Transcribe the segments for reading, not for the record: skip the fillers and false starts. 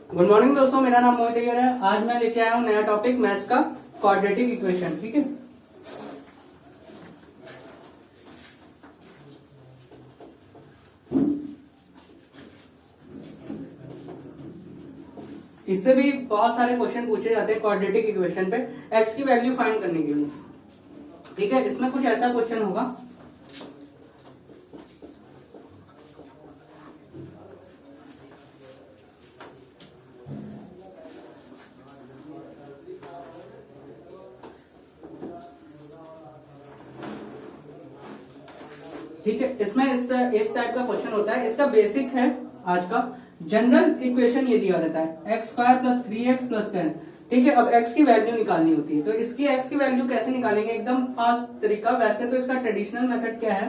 Good morning दोस्तों, मेरा नाम मोहित अय्यर है। आज मैं लेके आया हूँ नया टॉपिक मैथ्स का क्वाड्रेटिक इक्वेशन। ठीक है, इससे भी बहुत सारे क्वेश्चन पूछे जाते हैं क्वाड्रेटिक इक्वेशन पे एक्स की वैल्यू फाइंड करने के लिए। ठीक है, इसमें कुछ ऐसा क्वेश्चन होगा, ठीक है। इसमें इस टाइप का क्वेश्चन होता है। इसका बेसिक है आज का जनरल इक्वेशन ये दिया रहता है x square plus 3x plus 10। ठीक है, अब x की वैल्यू निकालनी होती है, तो इसकी x की वैल्यू कैसे निकालेंगे, एकदम फास्ट तरीका। वैसे तो इसका ट्रेडिशनल मेथड क्या है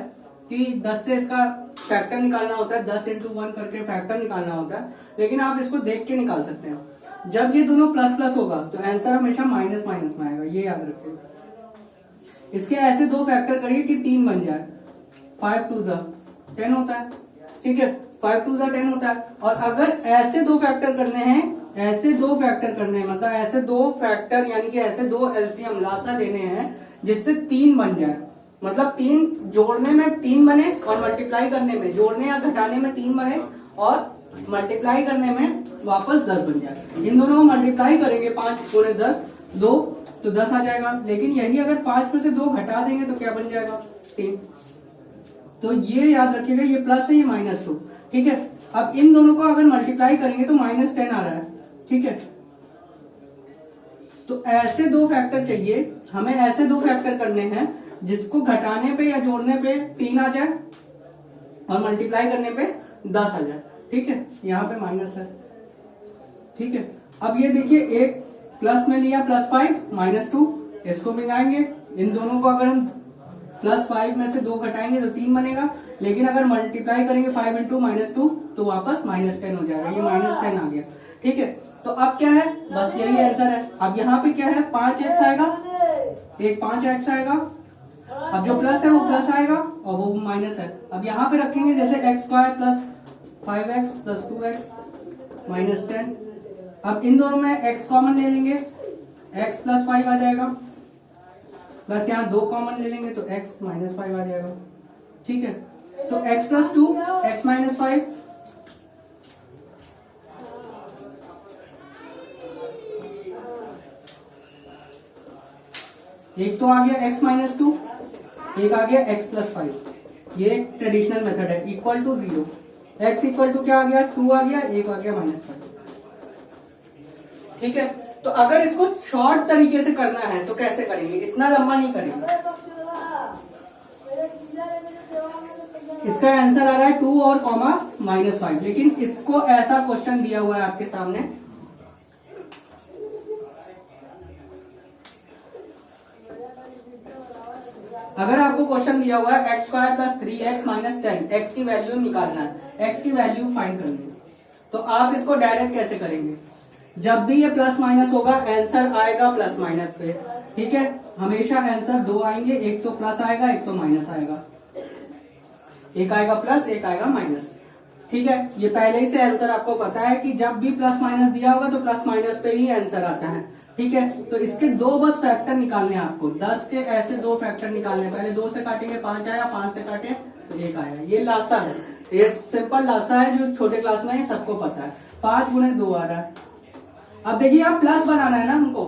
कि 10 से इसका फैक्टर निकालना होता है, 10 into 1 करके फैक्टर निकालना होता है, लेकिन आप इसको देख के निकाल सकते हैं। जब ये दोनों प्लस प्लस होगा तो आंसर हमेशा माइनस माइनस में आएगा, ये याद रखिए। इसके ऐसे दो फैक्टर करिए कि 3 बन जाए, 5 to the 10 होता है। ठीक है, 5 to the 10 होता है। और अगर ऐसे दो फैक्टर करने हैं, ऐसे दो फैक्टर करने हैं, मतलब ऐसे दो फैक्टर यानी कि ऐसे दो एलसीएम लासा लेने हैं जिससे 3 बन जाए, मतलब 3 जोड़ने में 3 बने और मल्टीप्लाई करने में, जोड़ने या घटाने में 3 बने और मल्टीप्लाई करने में वापस 10 बन जाए। इन दोनों को मल्टीप्लाई करेंगे 5 गुणे 10 2 तो 10 आ जाएगा। लेकिन यही अगर 5 में से 2 घटा देंगे तो क्या बन जाएगा, 3। तो ये याद रखिएगा, ये प्लस है, ये माइनस 2। ठीक है, अब इन दोनों को अगर मल्टीप्लाई करेंगे तो -10 आ रहा है। ठीक है, तो ऐसे दो फैक्टर चाहिए हमें, ऐसे दो फैक्टर करने हैं जिसको घटाने पे या जोड़ने पे 3 आ जाए और मल्टीप्लाई करने पे 10 आ जाए। ठीक है, यहाँ पे माइनस है। ठीक है, अब ये देखिए, एक प्लस में लिया +5 -2, इसको मिलाएंगे। इन दोनों को अगर हम +5 में से 2 घटाएंगे तो 3 बनेगा, लेकिन अगर मल्टीप्लाई करेंगे 5 into -2 तो वापस -10 हो जाएगा, ये -10 आ गया। ठीक है, तो अब क्या है, बस यही आंसर है। अब यहाँ पे क्या है, 5x आएगा, एक 5x आएगा। अब जो प्लस है वो प्लस आएगा और वो माइनस है। अब यहाँ पे रखेंगे जैसे x² plus 5x plus 2x -10। अब इन दोनों में x कॉमन ले लेंगे, x प्लस 5 आ जाएगा, बस यहाँ 2 कॉमन ले लेंगे तो x -5 आ जाएगा। ठीक है, तो x प्लस 2 x -5, एक तो आ गया x -2, एक आ गया x प्लस 5। ये ट्रेडिशनल मेथड है, equal to 0। x equal to क्या आ गया, 2 आ गया, एक आ गया -5। ठीक है, तो अगर इसको शॉर्ट तरीके से करना है तो कैसे करेंगे, इतना लंबा नहीं करेंगे। इसका आंसर आ रहा है 2 और -5, लेकिन इसको ऐसा क्वेश्चन दिया हुआ है आपके सामने, अगर आपको क्वेश्चन दिया हुआ है x² plus 3x minus 10, x की वैल्यू निकालना है, x की वैल्यू फाइंड करनी है, तो आप इसको डायरेक्ट कैसे करेंगे। जब भी ये प्लस माइनस होगा आंसर आएगा प्लस माइनस पे। ठीक है, हमेशा आंसर 2 आएंगे, एक तो प्लस आएगा, एक तो माइनस आएगा, एक आएगा प्लस, एक आएगा माइनस। ठीक है, ये पहले ही से आंसर आपको पता है कि जब भी प्लस माइनस दिया होगा तो प्लस माइनस पे ही आंसर आता है। ठीक है, तो इसके 2 बस फैक्टर निकालने हैं आपको, 10 के ऐसे 2 फैक्टर निकालने। पहले 2 से काटेंगे 5 आया, 5 से काटे तो 1 आया। ये लासा है, ये सिंपल लासा है जो छोटे क्लास में है, सबको पता है। 5 गुणे 2 आ रहा है। अब देखिए, आप प्लस बनाना है ना हमको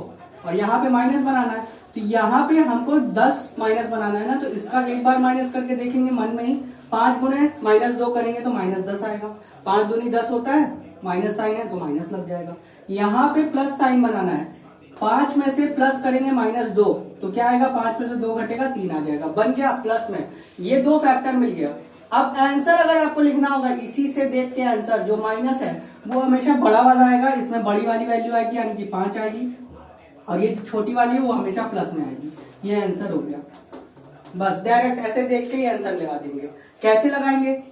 और यहाँ पे माइनस बनाना है, तो यहाँ पे हमको 10 माइनस बनाना है ना, तो इसका एक बार माइनस करके देखेंगे मन में ही। 5 गुणे -2 करेंगे तो -10 आएगा। 5 दूनी 10 होता है, माइनस साइन है तो माइनस लग जाएगा। यहाँ पे प्लस साइन बनाना है, 5 में से प्लस करेंगे -2 तो क्या आएगा, 5 में से 2 घटेगा 3 आ जाएगा, बन गया प्लस में। ये 2 फैक्टर मिल गया। अब आंसर अगर आपको लिखना होगा इसी से देख के, आंसर जो माइनस है वो हमेशा बड़ा वाला आएगा, इसमें बड़ी वाली वैल्यू आएगी यानी कि 5 आएगी, और ये जो छोटी वाली है वो हमेशा प्लस में आएगी। ये आंसर हो गया। बस डायरेक्ट ऐसे देख के ही आंसर लगा देंगे। कैसे लगाएंगे,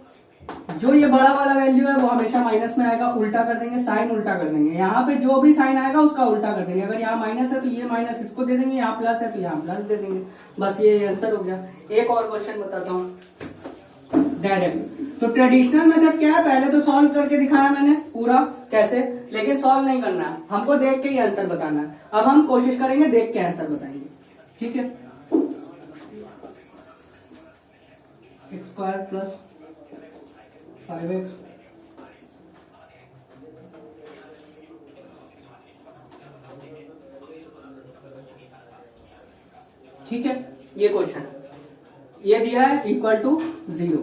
जो ये बड़ा वाला वैल्यू है वो हमेशा माइनस में आएगा, उल्टा कर देंगे, साइन उल्टा कर देंगे। यहाँ पे जो भी साइन आएगा उसका उल्टा कर देंगे। अगर यहाँ माइनस है तो ये माइनस इसको दे देंगे, यहाँ प्लस है तो यहाँ प्लस दे देंगे। बस ये आंसर हो गया। एक और क्वेश्चन बताता हूँ डायरेक्ट। तो ट्रेडिशनल मेथड क्या है, पहले तो सॉल्व करके दिखाया मैंने पूरा कैसे, लेकिन सॉल्व नहीं करना है हमको, देख के ही आंसर बताना है। अब हम कोशिश करेंगे देख के आंसर बताएंगे, ठीक है। एक्स स्क्वायर प्लस 5x ठीक है, ये क्वेश्चन है, ये दिया है इक्वल टू 0,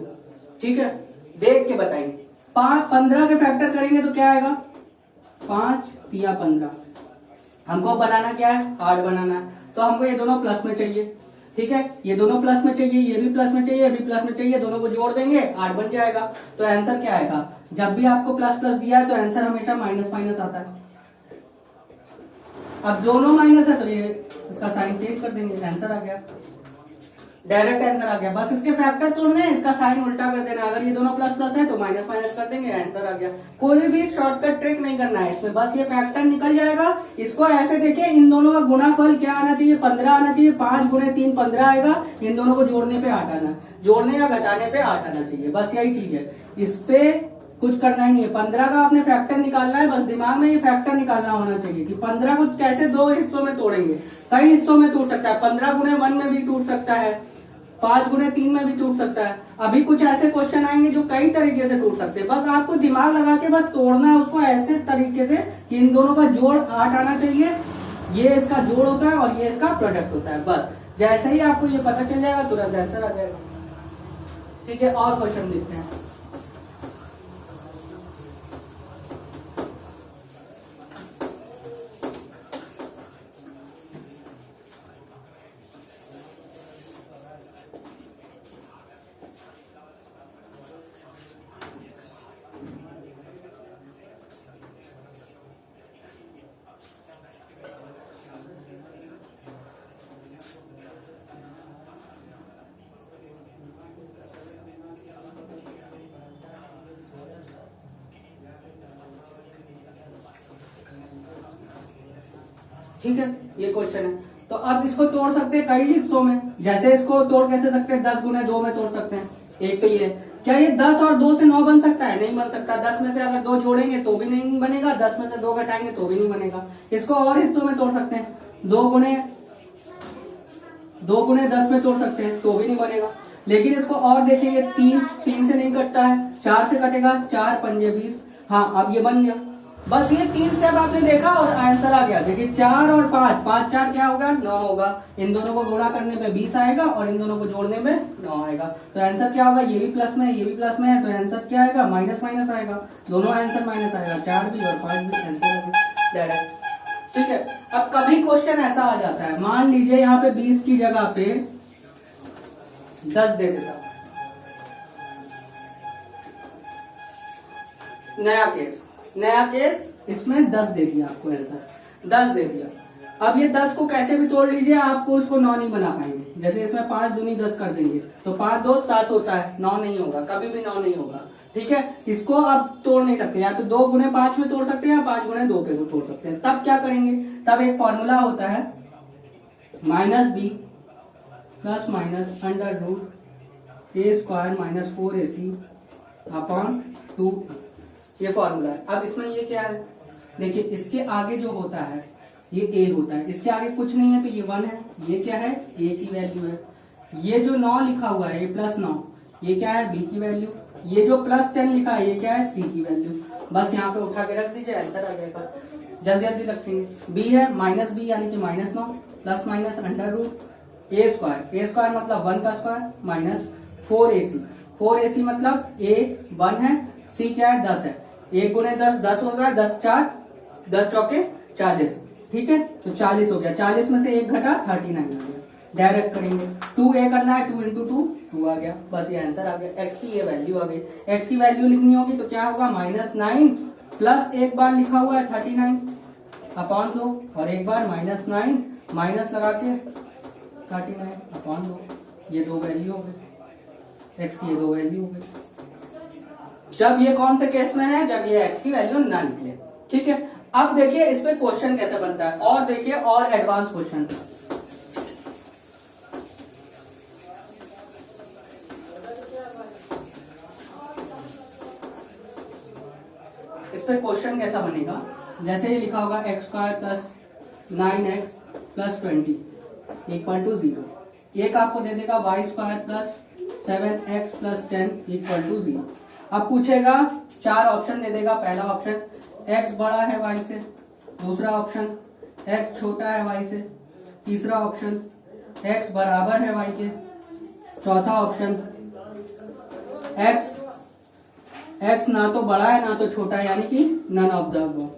ठीक है। देख के बताएंगे। 15 के फैक्टर करेंगे तो क्या आएगा, 5 या 15। हमको बनाना क्या है, 8 बनाना है, तो हमको ये दोनों प्लस में चाहिए, ठीक है। ये दोनों प्लस में चाहिए, ये भी प्लस में चाहिए, ये भी प्लस में चाहिए, दोनों को जोड़ देंगे 8 बन जाएगा। तो आंसर क्या आएगा, जब भी आपको प्लस प्लस दिया है तो आंसर हमेशा माइनस माइनस आता है। अब दोनों माइनस है तो ये इसका साइन चेंज कर देंगे, आंसर आ गया, डायरेक्ट आंसर आ गया। बस इसके फैक्टर तोड़ने हैं, इसका साइन उल्टा कर देना, अगर ये दोनों प्लस प्लस है तो माइनस माइनस कर देंगे, आंसर आ गया। कोई भी शॉर्टकट ट्रिक नहीं करना है इसमें, बस ये फैक्टर निकल जाएगा। इसको ऐसे देखिए, इन दोनों का गुणाफल क्या आना चाहिए, 15 आना चाहिए, 5 गुणे 3 15 आएगा। इन दोनों को जोड़ने पे 8 आना, जोड़ने या घटाने पे 8 आना चाहिए, बस यही चीज है। इस पे कुछ करना ही नहीं है। 15 का आपने फैक्टर निकालना है, बस दिमाग में ये फैक्टर निकालना होना चाहिए कि 15 को कैसे दो हिस्सों में तोड़ेंगे। कई हिस्सों में टूट सकता है, 15 गुणे 1 में भी टूट सकता है, 5 गुणे 3 में भी टूट सकता है। अभी कुछ ऐसे क्वेश्चन आएंगे जो कई तरीके से टूट सकते हैं, बस आपको दिमाग लगा के बस तोड़ना है उसको ऐसे तरीके से कि इन दोनों का जोड़ 8 आना चाहिए, ये इसका जोड़ होता है और ये इसका प्रोडक्ट होता है। बस जैसे ही आपको ये पता चल जाएगा तुरंत आंसर आ जाएगा, ठीक है। और क्वेश्चन देखते हैं। ठीक है, ये क्वेश्चन है। तो अब इसको तोड़ सकते हैं कई हिस्सों में, जैसे इसको तोड़ कैसे सकते हैं, 10 गुने 2 में तोड़ सकते हैं। एक तो ये, क्या ये 10 और 2 से 9 बन सकता है, नहीं बन सकता। 10 में से अगर 2 जोड़ेंगे तो भी नहीं बनेगा, 10 में से 2 घटाएंगे तो भी नहीं बनेगा। इसको और हिस्सों में तोड़ सकते हैं, 2 गुने 10 में तोड़ सकते हैं तो भी नहीं बनेगा। लेकिन इसको और देखेंगे, 3 से नहीं कटता है, 4 से कटेगा, 4 पंजे 20। हाँ, अब ये बन गया। बस ये 3 स्टेप आपने देखा और आंसर आ गया। देखिए 4 और 5, 5 4 क्या होगा, 9 होगा। इन दोनों को गुणा करने पे 20 आएगा और इन दोनों को जोड़ने में 9 आएगा। तो आंसर क्या होगा, ये भी प्लस में है, ये भी प्लस में है, तो आंसर क्या आएगा, माइनस माइनस आएगा। दोनों आंसर माइनस आएगा, 4 भी और 5 भी, आंसर डायरेक्ट। ठीक है। अब कभी क्वेश्चन ऐसा आ जाता है, मान लीजिए यहाँ पे 20 की जगह पे 10 दे देता, नया केस इसमें 10 दे दिया आपको, आंसर 10 दे दिया। अब ये 10 को कैसे भी तोड़ लीजिए, आपको उसको 9 नहीं बना पाएंगे। जैसे इसमें 5 दूनी 10 कर देंगे तो 5 2 7 होता है, 9 नहीं होगा, कभी भी 9 नहीं होगा। ठीक है, इसको अब तोड़ नहीं सकते, या तो 2 गुने 5 में तोड़ सकते हैं या 5 गुने 2 पे तोड़ सकते हैं। तब क्या करेंगे, तब एक फॉर्मूला होता है -b plus minus under root a square minus 4ac upon 2, ये फॉर्मूला है। अब इसमें ये क्या है, देखिए इसके आगे जो होता है ये a होता है, इसके आगे कुछ नहीं है तो ये 1 है। ये क्या है, a की वैल्यू है। ये जो 9 लिखा हुआ है, ये +9, ये क्या है, b की वैल्यू। ये जो +10 लिखा है, ये क्या है, c की वैल्यू। बस यहाँ पे उठा के रख दीजिए, आंसर आ जाएगा। जल्दी जल्दी रखेंगे। b है -b यानी कि -9 plus minus under root a square मतलब 1 का स्क्वायर माइनस 4ac, 4ac मतलब a 1 है, c क्या है, 10 है। 1 गुणे 10 10 होगा, 10 4 10 चौके 40। ठीक है, तो 40 हो गया, 40 में से 1 घटा 39 आ गया। डायरेक्ट करेंगे, 2a करना है, 2 इंटू 2 आ गया, बस ये आंसर आ गया। x की ये वैल्यू आ गई। x की वैल्यू लिखनी होगी तो क्या होगा, -9 प्लस एक बार लिखा हुआ है 39 अपॉन 2 और एक बार -9 माइनस लगा के 39 अपॉन 2, ये 2 वैल्यू हो गई, x की ये 2 वैल्यू हो गई। जब ये कौन से केस में है, जब ये x की वैल्यू ना निकले। ठीक है, अब देखिए इस पे क्वेश्चन कैसे बनता है, और देखिए और एडवांस क्वेश्चन। पे क्वेश्चन कैसा बनेगा, जैसे ये लिखा होगा x square plus 9x plus 20 equal to 0। एक आपको दे देगा y square plus 7x plus 10 equal to 0। अब पूछेगा, चार ऑप्शन दे देगा। पहला ऑप्शन x बड़ा है y से, दूसरा ऑप्शन x छोटा है y से, तीसरा ऑप्शन x बराबर है y के, चौथा ऑप्शन x ना तो बड़ा है ना तो छोटा है, यानी कि none of the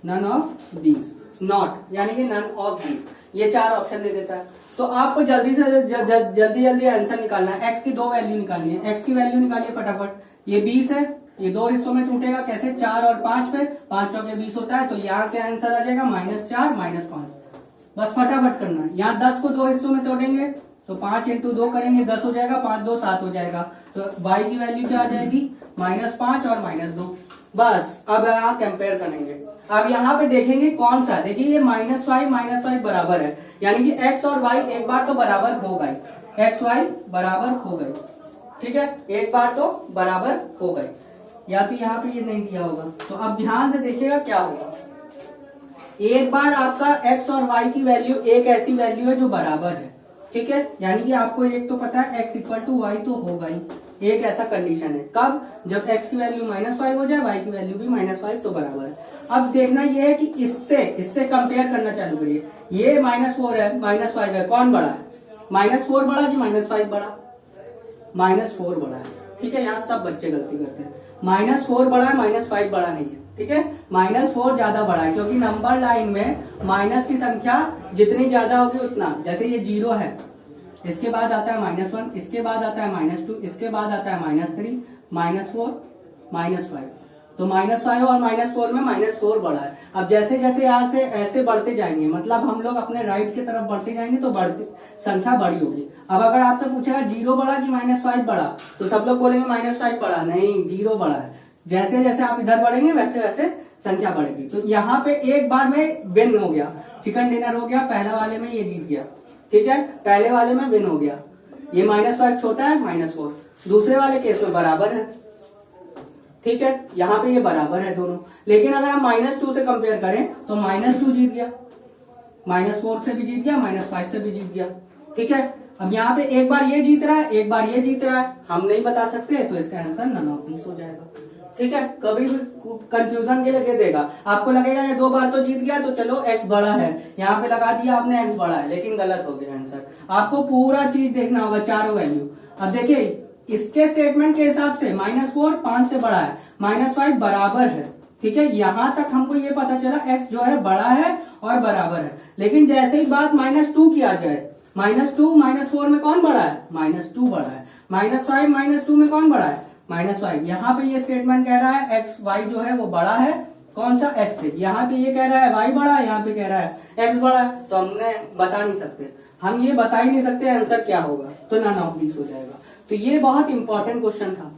none of these, not यानी कि नन ऑफ दीज, ये चार ऑप्शन दे देता है। तो आपको जल्दी से जल्दी आंसर निकालना है। x की दो वैल्यू निकालनी है, x की वैल्यू निकालिए फटाफट। ये 20 है, ये दो हिस्सों में टूटेगा कैसे, 4 और 5 पे, 5 चौके 20 होता है, तो यहाँ क्या आंसर आ जाएगा -4 -5। बस फटाफट करना है। यहाँ 10 को दो हिस्सों में तोड़ेंगे तो 5 × 2 करेंगे, 10 हो जाएगा, 5 2 7 हो जाएगा। तो y की वैल्यू क्या आ जाएगी, -5 और -2। बस अब यहाँ कंपेयर करेंगे। अब यहाँ पे देखेंगे कौन सा, देखिए ये -5 बराबर है, यानी कि x और y एक बार तो बराबर हो गए, x y बराबर हो गए, ठीक है, एक बार तो बराबर हो गए, या तो यहाँ पे ये नहीं दिया होगा। तो अब ध्यान से देखिएगा क्या होगा। एक बार आपका x और y की वैल्यू एक ऐसी वैल्यू है जो बराबर है, ठीक है, यानी कि आपको एक तो पता है x इक्वल टू वाई तो होगा ही, एक ऐसा कंडीशन है। कब, जब x की वैल्यू -5 हो जाए, y की वैल्यू भी -5 तो बराबर है। अब देखना ये है कि इससे कंपेयर करना चालू करिए। ये -4 है, -5 है, कौन बड़ा है, -4 बड़ा कि -5 बड़ा, -4 बड़ा है, ठीक है। यहाँ सब बच्चे गलती करते हैं, -4 बड़ा है, -5 बड़ा नहीं है, ठीक है। -4 ज्यादा बड़ा है, क्योंकि नंबर लाइन में माइनस की संख्या जितनी ज्यादा होगी उतना, जैसे ये 0 है, इसके बाद आता है -1, इसके बाद आता है -2, इसके बाद आता है -3, -4, -5। तो -5 और -4 में -4 बढ़ा है। अब जैसे जैसे यहाँ से ऐसे बढ़ते जाएंगे, मतलब हम लोग अपने राइट की तरफ बढ़ते जाएंगे तो बढ़ती संख्या बड़ी होगी। अब अगर आपसे पूछेगा 0 बड़ा कि -5 बड़ा, तो सब लोग बोलेंगे -5 बड़ा, नहीं 0 बड़ा है। जैसे जैसे आप इधर बढ़ेंगे वैसे वैसे संख्या बढ़ेगी। तो यहाँ पे एक बार में विन हो गया, चिकन डिनर हो गया, पहले वाले में ये जीत गया, ठीक है, पहले वाले में विन हो गया। ये -5 छोटा है, -4, दूसरे वाले केस में बराबर है, ठीक है, यहाँ पे ये बराबर है दोनों। लेकिन अगर हम -2 से कंपेयर करें तो -2 जीत गया, -4 से भी जीत गया, -5 से भी जीत गया, ठीक है। अब यहाँ पे एक बार ये जीत रहा है, एक बार ये जीत रहा है, हम नहीं बता सकते, तो इसका आंसर नन ऑफ दीस हो जाएगा, ठीक है। कभी भी कंफ्यूजन के लिए दे देगा, आपको लगेगा ये 2 बार तो जीत गया तो चलो x बड़ा है, यहाँ पे लगा दिया आपने x बड़ा है, लेकिन गलत हो गया आंसर। आपको पूरा चीज देखना होगा, चारों वैल्यू। अब देखिए इसके स्टेटमेंट के हिसाब से -4 5 से बड़ा है, -5 बराबर है, ठीक है। यहां तक हमको ये पता चला x जो है बड़ा है और बराबर है। लेकिन जैसे ही बात -2 की आ जाए, -2 -4 में कौन बड़ा है, -2 बड़ा है, -5 -2 में कौन बड़ा है, -5। यहाँ पे ये स्टेटमेंट कह रहा है x y जो है वो बड़ा है, कौन सा, x से। यहाँ पे ये कह रहा है y बड़ा है, यहाँ पे कह रहा है x बड़ा है, तो हमने बता नहीं सकते, हम ये बता ही नहीं सकते आंसर क्या होगा, तो नन ऑफ दीस हो जाएगा। तो ये बहुत इंपॉर्टेंट क्वेश्चन था,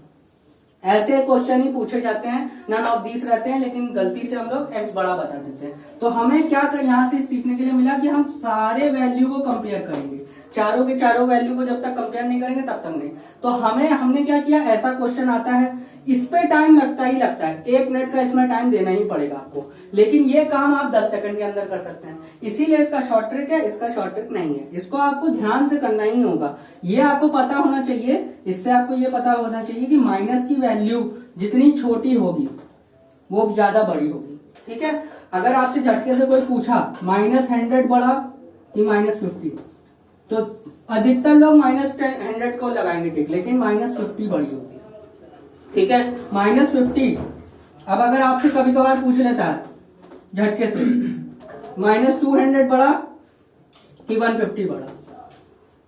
ऐसे क्वेश्चन ही पूछे जाते हैं, नन ऑफ दीस रहते हैं, लेकिन गलती से हम लोग x बड़ा बता देते हैं। तो हमें क्या यहाँ से सीखने के लिए मिला कि हम सारे वैल्यू को कंपेयर करेंगे, चारों के चारों वैल्यू को जब तक कंपेयर नहीं करेंगे तब तक नहीं। तो हमने क्या किया, ऐसा क्वेश्चन आता है, इस पे टाइम लगता ही लगता है, 1 मिनट का इसमें टाइम देना ही पड़ेगा आपको, लेकिन ये काम आप 10 सेकंड के अंदर कर सकते हैं। इसीलिए इसका शॉर्ट ट्रिक है, इसका शॉर्ट ट्रिक नहीं है, इसको आपको ध्यान से करना ही होगा। ये आपको पता होना चाहिए, इससे आपको ये पता होना चाहिए कि माइनस की वैल्यू जितनी छोटी होगी वो ज्यादा बड़ी होगी, ठीक है। अगर आपसे झटके से कोई पूछा -100 बड़ा कि -50, तो अधिकतर लोग -100 को लगाएंगे टिक, लेकिन -50 बड़ी होती है, ठीक है, -50। अब अगर आपसे कभी कभार पूछ लेता है झटके से -200 बड़ा कि 150 बड़ा,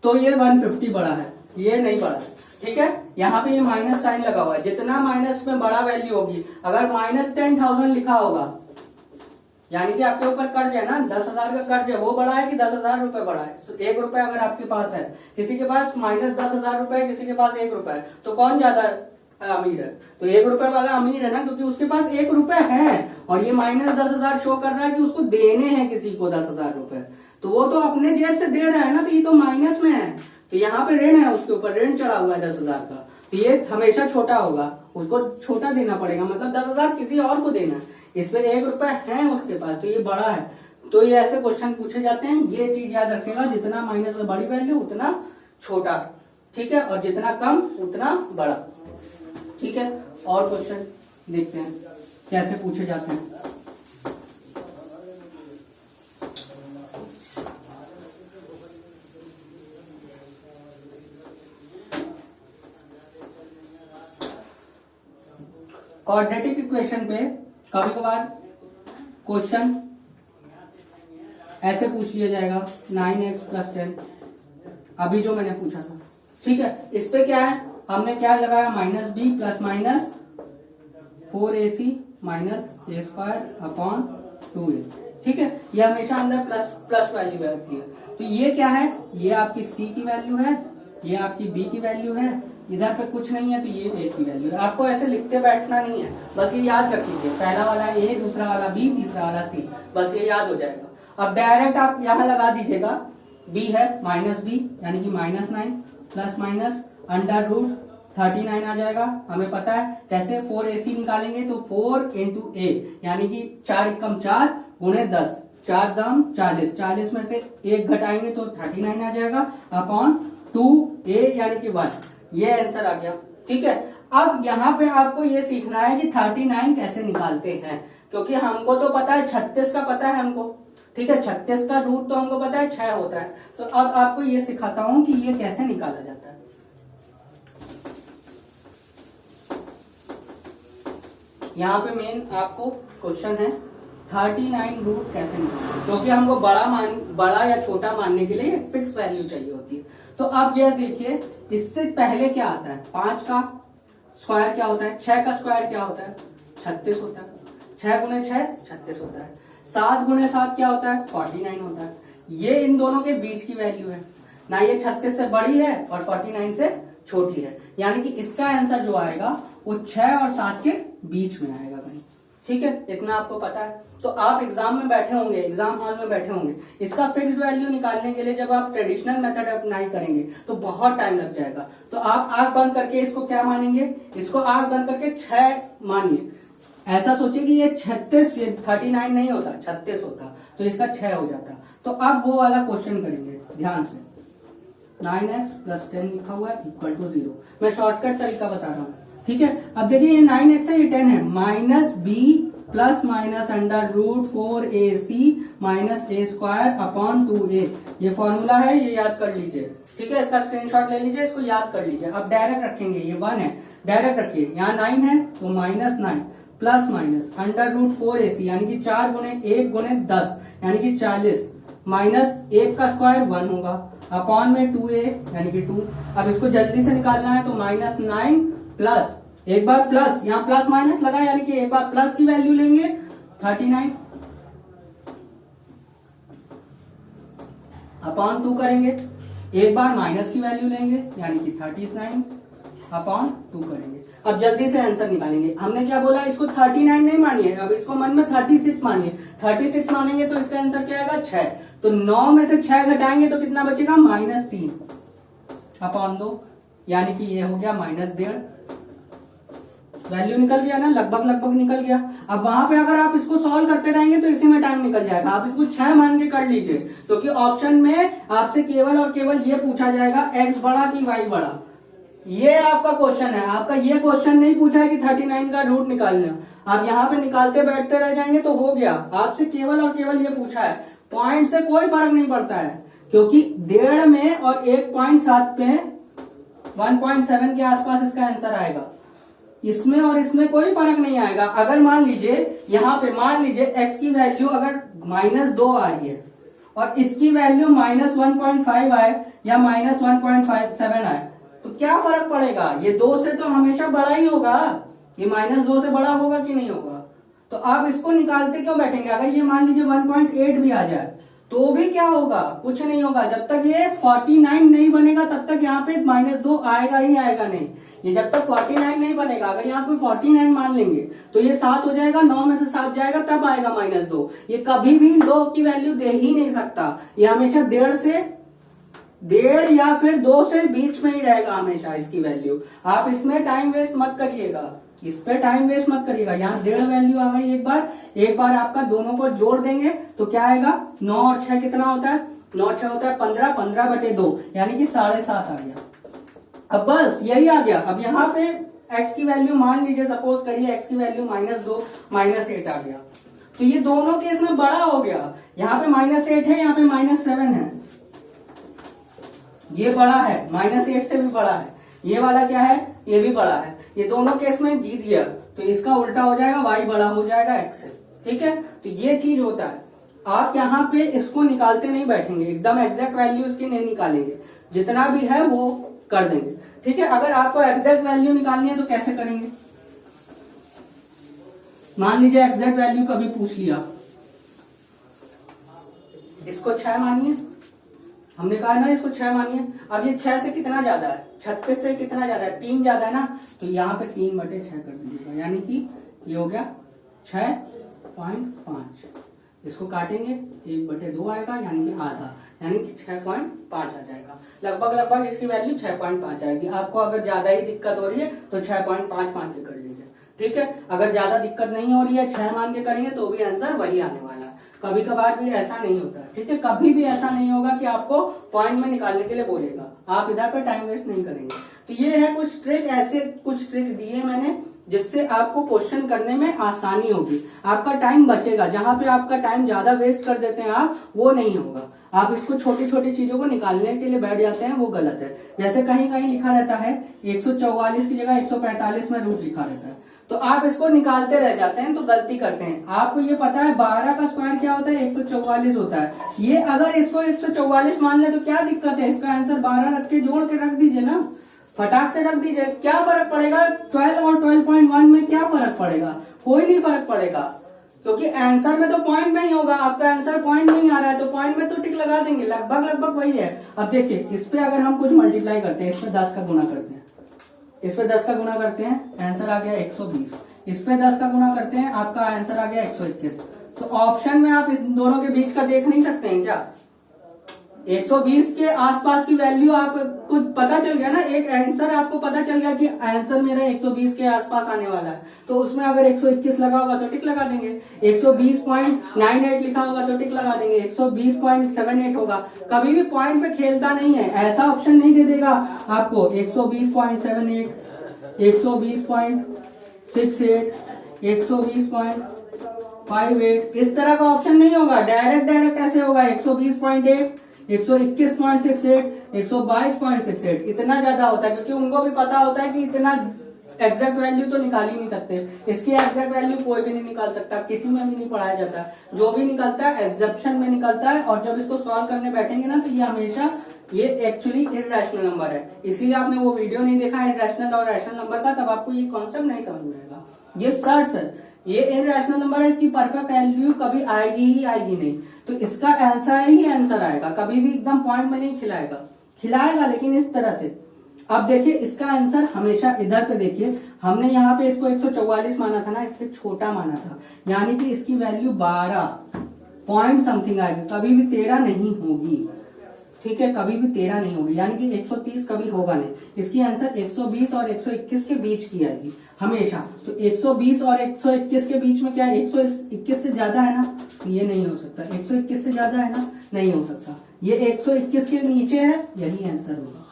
तो ये 150 बड़ा है, ये नहीं बड़ा है, ठीक है। यहाँ पे ये माइनस साइन लगा हुआ है, जितना माइनस में बड़ा वैल्यू होगी, अगर -10,000 लिखा होगा, यानी कि आपके ऊपर कर्ज है ना, 10,000 का कर्ज है, वो बड़ा है कि 10,000 रुपए बड़ा है। तो 1 रुपए अगर आपके पास है, किसी के पास -10,000 रुपए, किसी के पास 1 रुपए है, तो कौन ज्यादा अमीर है, तो 1 रुपए वाला अमीर है ना, क्योंकि उसके पास 1 रुपए है, और ये -10,000 शो कर रहा है कि उसको देने हैं किसी को 10,000 रुपए, तो वो तो अपने जेब से दे रहा है ना, तो ये तो माइनस में है, तो यहाँ पे ऋण है, उसके ऊपर ऋण चढ़ा हुआ है 10,000 का, तो ये हमेशा छोटा होगा। उसको छोटा देना पड़ेगा, मतलब 10,000 किसी और को देना है, इस पे 1 रुपया है उसके पास, तो ये बड़ा है। तो ये ऐसे क्वेश्चन पूछे जाते हैं। ये चीज याद रखेगा, जितना माइनस में बड़ी वैल्यू उतना छोटा, ठीक है, और जितना कम उतना बड़ा, ठीक है। और क्वेश्चन देखते हैं कैसे पूछे जाते हैं। क्वाड्रेटिक इक्वेशन पे कभी कभार क्वेश्चन ऐसे पूछ लिया जाएगा 9x + 10, अभी जो मैंने पूछा था, ठीक है। इस पे क्या है, हमने क्या लगाया, -b ± 4ac - a²/2a, ठीक है। ये हमेशा अंदर प्लस वैल्यू रहती है। तो ये क्या है, ये आपकी c की वैल्यू है, ये आपकी b की वैल्यू है, इधर पे कुछ नहीं है तो ये a की वैल्यू है। आपको ऐसे लिखते बैठना नहीं है, बस ये याद रख लीजिए, पहला वाला a, दूसरा वाला b, तीसरा वाला c, बस ये याद हो जाएगा। अब डायरेक्ट आप यहां लगा दीजिएगा, b है -b यानी कि -9 ± √39 आ जाएगा। हमें पता है कैसे, 4ac निकालेंगे तो 4 × a यानी कि 4 × 4 × 10, 4 दाम 40, 40 में से 1 घटाएंगे तो 39 आ जाएगा अपॉन 2a यानी कि 1। ये आंसर आ गया, ठीक है। अब यहाँ पे आपको ये सीखना है कि 39 कैसे निकालते हैं, क्योंकि हमको तो पता है 36 का पता है हमको, ठीक है, 36 का रूट तो हमको पता है 6 होता है। तो अब आपको ये सिखाता हूं कि ये कैसे निकाला जाता है। यहाँ पे मेन आपको क्वेश्चन है 39 रूट कैसे निकालना, क्योंकि हमको बड़ा या छोटा मानने के लिए फिक्स वैल्यू चाहिए होती है। तो अब यह देखिए, इससे पहले क्या आता है, 5 का स्क्वायर क्या होता है, 6 का स्क्वायर क्या होता है, 36 होता है, 6 × 6 36 होता है, 7 × 7 क्या होता है, 49 होता है। ये इन दोनों के बीच की वैल्यू है ना, ये 36 से बड़ी है और 49 से छोटी है, यानी कि इसका आंसर जो आएगा वो 6 और 7 के बीच में आएगा कहीं, ठीक है। इतना आपको पता है। तो आप एग्जाम में बैठे होंगे, एग्जाम हॉल में बैठे होंगे, इसका फिक्स्ड वैल्यू निकालने के लिए जब आप ट्रेडिशनल मेथड अप्लाई करेंगे तो बहुत टाइम लग जाएगा। तो आप आंख बंद करके इसको क्या मानेंगे, इसको आंख बंद करके 6 मानिए, ऐसा सोचिए कि ये 36, ये 39 नहीं होता, 36 होता, तो इसका 6 हो जाता। तो अब वो वाला क्वेश्चन करेंगे ध्यान से, 9x + 10 लिखा हुआ है = 0। मैं शॉर्टकट तरीका बता रहा हूँ, ठीक है। अब देखिए ये 9x है, ये 10 है, -b ± √4ac - a²/2a, ये फॉर्मूला है, ये याद कर लीजिए, ठीक है। इसका स्क्रीनशॉट ले लीजिए, इसको याद कर लीजिए। अब डायरेक्ट रखेंगे, ये 1 है, डायरेक्ट रखिए, यहाँ 9 है तो -9 ± √4ac यानी कि 4 × 1 × 10 यानी कि 40 माइनस 1 का स्क्वायर 1 होगा अपॉन में 2a यानी कि 2। अब इसको जल्दी से निकालना है तो -9 प्लस, एक बार प्लस, यहाँ प्लस माइनस लगा यानी कि एक बार प्लस की वैल्यू लेंगे 39 अपॉन 2 करेंगे, एक बार माइनस की वैल्यू लेंगे यानी कि 39 अपॉन 2 करेंगे। अब जल्दी से आंसर निकालेंगे। हमने क्या बोला, इसको 39 नहीं मानिए, अब इसको मन में 36 मानिए। 36 मानेंगे तो इसका आंसर क्या आएगा 6। तो 9 में से 6 घटाएंगे तो कितना बचेगा -3 अपॉन 2 यानी कि ये हो गया -1.5। वैल्यू निकल गया ना, लगभग निकल गया। अब वहां पे अगर आप इसको सॉल्व करते रहेंगे तो इसी में टाइम निकल जाएगा। आप इसको 6 मान के कर लीजिए, क्योंकि ऑप्शन में आपसे केवल और केवल ये पूछा जाएगा x बड़ा कि y बड़ा। ये आपका क्वेश्चन है, आपका ये क्वेश्चन नहीं पूछा है कि 39 का रूट निकालना। आप यहाँ पे निकालते बैठते रह जाएंगे तो हो गया। आपसे केवल और केवल ये पूछा है, पॉइंट से कोई फर्क नहीं पड़ता है, क्योंकि 1.5 में और 1.7 पे 1.7 के आसपास इसका आंसर आएगा। इसमें और इसमें कोई फर्क नहीं आएगा। अगर मान लीजिए यहाँ पे मान लीजिए x की वैल्यू अगर -2 आ रही है और इसकी वैल्यू -1.5 आए या -1.57 आए तो क्या फर्क पड़ेगा, ये 2 से तो हमेशा बड़ा ही होगा। ये -2 से बड़ा होगा कि नहीं होगा। तो आप इसको निकालते क्यों बैठेंगे। अगर ये मान लीजिए 1.8 भी आ जाए तो भी क्या होगा, कुछ नहीं होगा। जब तक ये 49 नहीं बनेगा तब तक यहाँ पे -2 आएगा ही आएगा नहीं। ये जब तक 49 नहीं बनेगा, अगर यहाँ पे 49 मान लेंगे तो ये 7 हो जाएगा, 9 में से 7 जाएगा तब आएगा -2। ये कभी भी 2 की वैल्यू दे ही नहीं सकता। ये हमेशा 1.5 या फिर 2 से बीच में ही रहेगा हमेशा इसकी वैल्यू। आप इसमें टाइम वेस्ट मत करिएगा। इस पे टाइम वेस्ट मत करिएगा। यहाँ 1.5 वैल्यू आ गई एक बार आपका दोनों को जोड़ देंगे तो क्या आएगा, 9 और 6 कितना होता है, 9 6 होता है 15, 15/2 यानी कि 7.5 आ गया। अब बस यही आ गया। अब यहाँ पे x की वैल्यू मान लीजिए, सपोज करिए x की वैल्यू -2 -8 आ गया, तो ये दोनों केस में बड़ा हो गया। यहाँ पे -8 है, यहाँ पे -7 है, ये बड़ा है, -8 से भी बड़ा है। ये वाला क्या है, ये भी बड़ा है। ये दोनों केस में जीत गया, तो इसका उल्टा हो जाएगा, y बड़ा हो जाएगा x से। ठीक है, तो ये चीज होता है। आप यहाँ पे इसको निकालते नहीं बैठेंगे, एकदम एग्जैक्ट वैल्यू इसकी नहीं निकालेंगे, जितना भी है वो कर देंगे। ठीक है, अगर आपको एग्जैक्ट वैल्यू निकालनी है तो कैसे करेंगे, मान लीजिए एग्जैक्ट वैल्यू कभी पूछ लिया, इसको 6 मानिए, हमने कहा ना इसको 6 मानिए। अब ये 6 से कितना ज्यादा है, 36 से कितना ज्यादा है, 3 ज्यादा है ना, तो यहाँ पे 3/6 कर दीजिएगा, यानी कि ये हो गया 6.5। इसको काटेंगे 1/2 आएगा, यानी कि आधा, यानी कि 6.5 आ जाएगा। लगभग इसकी वैल्यू 6.5 आएगी। आपको अगर ज्यादा ही दिक्कत हो रही है तो 6.5 मान के कर लीजिए। ठीक है, अगर ज्यादा दिक्कत नहीं हो रही है, 6 मान के करेंगे तो भी आंसर वही आने वाला है। कभी कभार भी ऐसा नहीं होता है। ठीक है, कभी भी ऐसा नहीं होगा कि आपको पॉइंट में निकालने के लिए बोलेगा, आप इधर पे टाइम वेस्ट नहीं करेंगे। तो ये है कुछ ट्रिक, ऐसे कुछ ट्रिक दिए मैंने जिससे आपको क्वेश्चन करने में आसानी होगी, आपका टाइम बचेगा। जहां पे आपका टाइम ज्यादा वेस्ट कर देते हैं आप, वो नहीं होगा। आप इसको छोटी छोटी चीजों को निकालने के लिए बैठ जाते हैं, वो गलत है। जैसे कहीं कहीं लिखा रहता है 144 की जगह 145 में रूट लिखा रहता है, तो आप इसको निकालते रह जाते हैं, तो गलती करते हैं। आपको ये पता है 12 का स्क्वायर क्या होता है, 144 होता है। ये अगर इसको 144 मान ले तो क्या दिक्कत है, इसका आंसर 12 रख के जोड़ के रख दीजिए ना, फटाक से रख दीजिए, क्या फर्क पड़ेगा। 12 और 12.1 में क्या फर्क पड़ेगा, कोई नहीं फर्क पड़ेगा, क्योंकि आंसर में तो पॉइंट नहीं होगा। आपका आंसर पॉइंट नहीं आ रहा है तो पॉइंट में तो टिक लगा देंगे, लगभग वही है। अब देखिए, इस पे अगर हम कुछ मल्टीप्लाई करते हैं, इसमें 10 का गुना करते हैं, इस पे 10 का गुना करते हैं, आंसर आ गया 120। इस पे 10 का गुना करते हैं, आपका आंसर आ गया 121। तो ऑप्शन में आप इस दोनों के बीच का देख नहीं सकते हैं क्या, 120 के आसपास की वैल्यू आपको पता चल गया ना, एक आंसर आपको पता चल गया कि आंसर मेरा 120 के आसपास आने वाला है। तो उसमें अगर 121 लगा होगा तो टिक लगा देंगे, 120.98 लिखा होगा तो टिक लगा देंगे, 120.78 होगा। कभी भी पॉइंट पे खेलता नहीं है, ऐसा ऑप्शन नहीं दे देगा आपको 120.78, 120.68, 120.58, इस तरह का ऑप्शन नहीं होगा। डायरेक्ट ऐसे होगा 120.8, 121.68, 122.68, इतना ज्यादा होता है, क्योंकि उनको भी पता होता है कि इतना एग्जैक्ट वैल्यू तो निकाल ही नहीं सकते। इसकी एग्जैक्ट वैल्यू कोई भी नहीं निकाल सकता, किसी में भी नहीं पढ़ाया जाता। जो भी निकलता है एग्जेप्शन में निकलता है, और जब इसको सॉल्व करने बैठेंगे ना तो ये हमेशा ये एक्चुअली इररेशनल नंबर है। इसीलिए आपने वो वीडियो नहीं देखा इररेशनल और रैशनल नंबर का, तब आपको ये कॉन्सेप्ट नहीं समझ में आएगा। ये सर्च है, ये इररेशनल नंबर है, इसकी परफेक्ट वैल्यू कभी आएगी ही आएगी नहीं, तो इसका आंसर ही आंसर आएगा, कभी भी एकदम पॉइंट में नहीं खिलाएगा लेकिन इस तरह से। अब देखिए इसका आंसर हमेशा इधर पे देखिए, हमने यहाँ पे इसको 144 माना था ना, इससे छोटा माना था, यानी कि इसकी वैल्यू 12 पॉइंट समथिंग आएगी, कभी भी 13 नहीं होगी। ठीक है, कभी भी 13 नहीं होगी, यानी कि 130 कभी होगा नहीं। इसकी आंसर 120 और 121 के बीच की आएगी हमेशा। तो 120 और 121 के बीच में क्या है, 121 से ज्यादा है ना, तो ये नहीं हो सकता। 121 से ज्यादा है ना, नहीं हो सकता। ये 121 के नीचे है, यही आंसर होगा।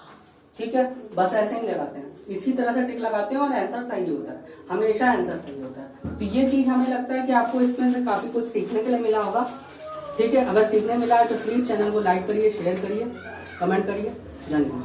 ठीक है, बस ऐसे ही लगाते हैं, इसी तरह से टिक लगाते हैं और आंसर सही होता है, हमेशा आंसर सही होता है। तो ये चीज हमें लगता है कि आपको इसमें से काफी कुछ सीखने के लिए मिला होगा। ठीक है, अगर सीखने मिला है तो प्लीज चैनल को लाइक करिए, शेयर करिए, कमेंट करिए। धन्यवाद।